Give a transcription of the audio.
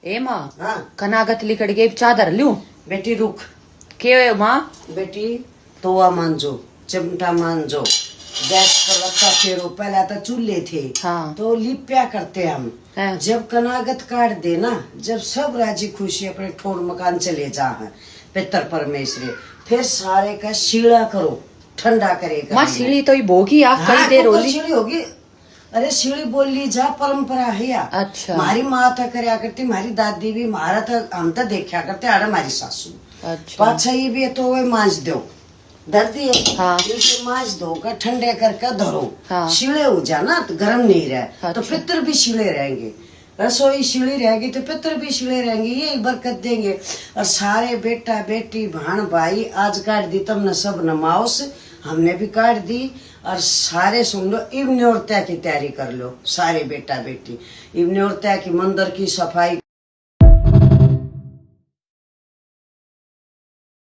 ए माँ हाँ कनागत लिकड़ के चादर लू बेटी रुक के माँ बेटी तोवा मांजो चिमटा मांजो गैस पर रखा फेरो पहले तो चूल्हे थे हाँ। तो लिप्या करते हम हाँ। जब कनागत काट देना जब सब राजी खुशी अपने ठोर मकान चले जा हैं पितर परमेश्वरी फिर सारे का शीला करो ठंडा करेगा माँ सीढ़ी तो ही भोगी आप हाँ, कई देर तो होली सीढ़ी होगी अरे सीढ़ी बोल ली जा परंपरा है या अच्छा हमारी माँ तो करया करती हमारी दादी भी हमारा तो हम तो देखा करते आड़ा हमारी सासू अच्छा पाछा ये भी है तो वो मांझ दो धरती है हाँ। इनके मांझ दो का ठंडे करके धरो हाँ। शीले हो जा ना तो गर्म नहीं रहे तो अच्छा। पितर भी शीले रहेंगे रसोई शीली रहेगी तो पितर भी शीले रहेंगे यही बरकत देंगे और सारे बेटा बेटी भाण भाई आज काट दी तुमने सब नमाओस हमने भी काट दी और सारे सुन लो इब न्योरत्या की तैयारी कर लो सारे बेटा बेटी इब न्योरत्या की मंदिर की सफाई